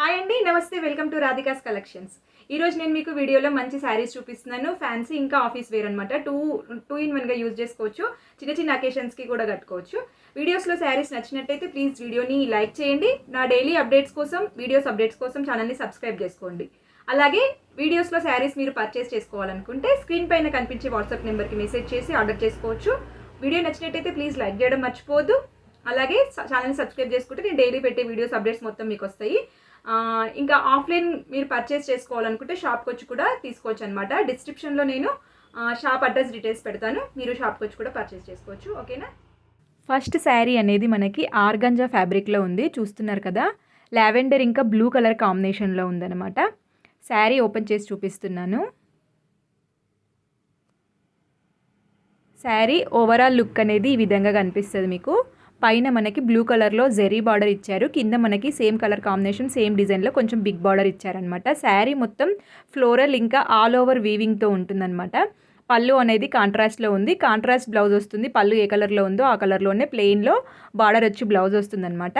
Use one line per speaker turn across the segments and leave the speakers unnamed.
Hi అండి, నమస్తే. Welcome to Radhika's collections. ఈరోజు నేను మీకు వీడియోలో మంచి శారీస్ చూపిస్తున్నాను. ఫ్యాన్సీ ఇంకా ఆఫీస్ వేర్ అనమాట. టూ ఇన్ వన్గా యూజ్ చేసుకోవచ్చు. చిన్న చిన్న అకేషన్స్కి కూడా కట్టుకోవచ్చు. వీడియోస్లో శారీస్ నచ్చినట్టయితే ప్లీజ్ వీడియోని లైక్ చేయండి. నా డైలీ అప్డేట్స్ కోసం, అప్డేట్స్ కోసం ఛానల్ని సబ్స్క్రైబ్ చేసుకోండి. అలాగే వీడియోస్లో శారీస్ మీరు పర్చేస్ చేసుకోవాలనుకుంటే స్క్రీన్ పైన కనిపించే వాట్సాప్ నెంబర్కి మెసేజ్ చేసి ఆర్డర్ చేసుకోవచ్చు. వీడియో నచ్చినట్టయితే ప్లీజ్ లైక్ చేయడం మర్చిపోవద్దు. అలాగే ఛానల్ని సబ్స్క్రైబ్ చేసుకుంటే నేను డైలీ పెట్టే వీడియోస్ అప్డేట్స్ మొత్తం మీకు వస్తాయి. ఇంకా ఆఫ్లైన్ మీరు పర్చేస్ చేసుకోవాలనుకుంటే షాప్కి వచ్చి కూడా తీసుకోవచ్చు అనమాట. డిస్క్రిప్షన్లో నేను షాప్ అడ్రస్ డీటెయిల్స్ పెడతాను. మీరు షాప్కి వచ్చి కూడా పర్చేస్ చేసుకోవచ్చు. ఓకేనా? ఫస్ట్ శారీ అనేది మనకి ఆర్గంజా ఫ్యాబ్రిక్లో ఉంది. చూస్తున్నారు కదా, లావెండర్ ఇంకా బ్లూ కలర్ కాంబినేషన్లో ఉందన్నమాట. శారీ ఓపెన్ చేసి చూపిస్తున్నాను. శారీ ఓవరాల్ లుక్ అనేది ఈ విధంగా కనిపిస్తుంది మీకు. పైన మనకి బ్లూ కలర్లో జెరీ బార్డర్ ఇచ్చారు. కింద మనకి సేమ్ కలర్ కాంబినేషన్, సేమ్ డిజైన్లో కొంచెం బిగ్ బార్డర్ ఇచ్చారనమాట. శారీ మొత్తం ఫ్లోరల్ ఇంకా ఆల్ ఓవర్ వీవింగ్తో ఉంటుందన్నమాట. పళ్ళు అనేది కాంట్రాస్ట్లో ఉంది. కాంట్రాస్ట్ బ్లౌజ్ వస్తుంది. పళ్ళు ఏ కలర్లో ఉందో ఆ కలర్లోనే ప్లెయిన్లో బార్డర్ వచ్చి బ్లౌజ్ వస్తుందన్నమాట.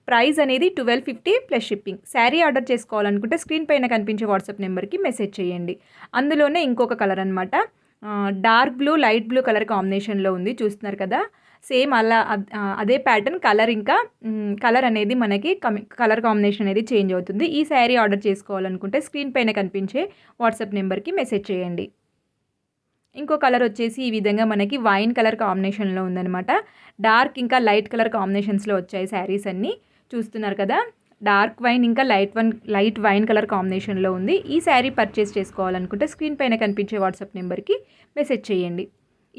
ప్రైస్ అనేది 1250 ప్లస్ షిప్పింగ్. శారీ ఆర్డర్ చేసుకోవాలనుకుంటే స్క్రీన్ పైన కనిపించే వాట్సాప్ నెంబర్కి మెసేజ్ చేయండి. అందులోనే ఇంకొక కలర్ అనమాట. Dark blue, light blue colour కాంబినేషన్లో ఉంది. చూస్తున్నారు కదా, సేమ్ అలా అదే ప్యాటర్న్. కలర్ అనేది మనకి కలర్ కాంబినేషన్ అనేది చేంజ్ అవుతుంది. ఈ శారీ ఆర్డర్ చేసుకోవాలనుకుంటే స్క్రీన్ పైన కనిపించే వాట్సాప్ నెంబర్కి మెసేజ్ చేయండి. ఇంకో కలర్ వచ్చేసి ఈ విధంగా మనకి వైన్ కలర్ కాంబినేషన్లో ఉందన్నమాట. డార్క్ ఇంకా లైట్ కలర్ కాంబినేషన్స్లో వచ్చాయి శారీస్ అన్నీ. చూస్తున్నారు కదా, డార్క్ వైన్ ఇంకా లైట్ వైన్ కలర్ కాంబినేషన్లో ఉంది. ఈ శారీ పర్చేస్ చేసుకోవాలనుకుంటే స్క్రీన్ పైన కనిపించే వాట్సాప్ నెంబర్కి మెసేజ్ చేయండి.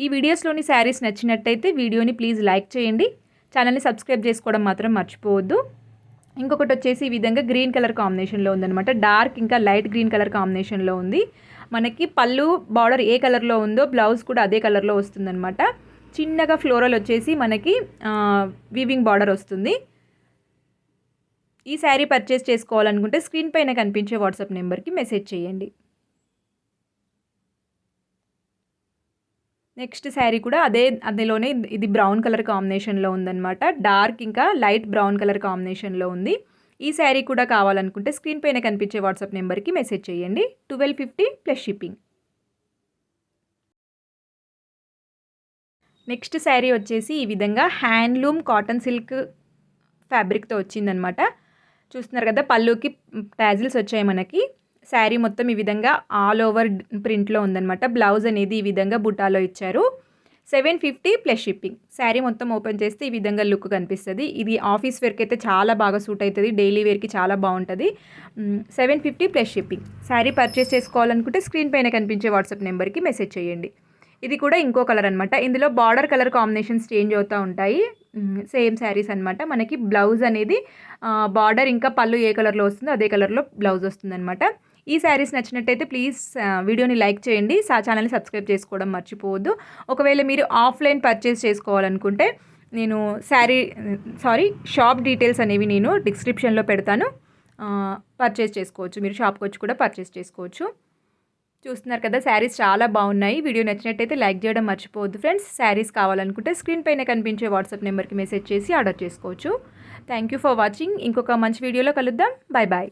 ఈ వీడియోస్లోని శారీస్ నచ్చినట్టయితే వీడియోని ప్లీజ్ లైక్ చేయండి. ఛానల్ని సబ్స్క్రైబ్ చేసుకోవడం మాత్రం మర్చిపోవద్దు. ఇంకొకటి వచ్చేసి ఈ విధంగా గ్రీన్ కలర్ కాంబినేషన్లో ఉందన్నమాట. డార్క్ ఇంకా లైట్ గ్రీన్ కలర్ కాంబినేషన్లో ఉంది. మనకి పళ్ళు బార్డర్ ఏ కలర్లో ఉందో బ్లౌజ్ కూడా అదే కలర్లో వస్తుందన్నమాట. చిన్నగా ఫ్లోరల్ వచ్చేసి మనకి వీవింగ్ బార్డర్ వస్తుంది. ఈ శారీ పర్చేస్ చేసుకోవాలనుకుంటే స్క్రీన్ పైన కనిపించే వాట్సాప్ నెంబర్కి మెసేజ్ చేయండి. నెక్స్ట్ శారీ కూడా అదేలోనే ఇది బ్రౌన్ కలర్ కాంబినేషన్లో ఉందన్నమాట. డార్క్ ఇంకా లైట్ బ్రౌన్ కలర్ కాంబినేషన్లో ఉంది. ఈ శారీ కూడా కావాలనుకుంటే స్క్రీన్ పైన కనిపించే వాట్సాప్ నెంబర్కి మెసేజ్ చేయండి. 1250 ప్లస్ షిప్పింగ్. నెక్స్ట్ శారీ వచ్చేసి ఈ విధంగా హ్యాండ్లూమ్ కాటన్ సిల్క్ ఫ్యాబ్రిక్తో వచ్చిందనమాట. చూస్తున్నారు కదా, పళ్ళుకి టాజిల్స్ వచ్చాయి మనకి. శారీ మొత్తం ఈ విధంగా ఆల్ ఓవర్ ప్రింట్లో ఉందన్నమాట. బ్లౌజ్ అనేది ఈ విధంగా బుటాలో ఇచ్చారు. 750 ప్లస్ షిప్పింగ్. శారీ మొత్తం ఓపెన్ చేస్తే ఈ విధంగా లుక్ కనిపిస్తుంది. ఇది ఆఫీస్ వేర్కి అయితే చాలా బాగా సూట్ అవుతుంది. డైలీ వేర్కి చాలా బాగుంటుంది. 750 ప్లస్ షిప్పింగ్. శారీ పర్చేస్ చేసుకోవాలనుకుంటే స్క్రీన్ పైన కనిపించే వాట్సాప్ నెంబర్కి మెసేజ్ చేయండి. ఇది కూడా ఇంకో కలర్ అనమాట. ఇందులో బార్డర్ కలర్ కాంబినేషన్స్ చేంజ్ అవుతూ ఉంటాయి. సేమ్ శారీస్ అనమాట. మనకి బ్లౌజ్ అనేది బార్డర్ ఇంకా పళ్ళు ఏ కలర్లో వస్తుందో అదే కలర్లో బ్లౌజ్ వస్తుందన్నమాట. ఈ శారీస్ నచ్చినట్టయితే ప్లీజ్ వీడియోని లైక్ చేయండి. ఛానల్ని సబ్స్క్రైబ్ చేసుకోవడం మర్చిపోవద్దు. ఒకవేళ మీరు ఆఫ్లైన్ పర్చేస్ చేసుకోవాలనుకుంటే నేను షాప్ డీటెయిల్స్ అనేవి నేను డిస్క్రిప్షన్లో పెడతాను. పర్చేస్ చేసుకోవచ్చు. మీరు షాప్కి వచ్చి కూడా పర్చేస్ చేసుకోవచ్చు. చూస్తున్నారు కదా, శారీస్ చాలా బాగున్నాయి. వీడియో నచ్చినట్టయితే లైక్ చేయడం మర్చిపోవద్దు ఫ్రెండ్స్. శారీస్ కావాలనుకుంటే స్క్రీన్ పైన కనిపించే వాట్సాప్ నెంబర్కి మెసేజ్ చేసి ఆర్డర్ చేసుకోవచ్చు. Thank you for watching. ఇంకొక మంచి వీడియోలో కలుద్దాం. Bye bye.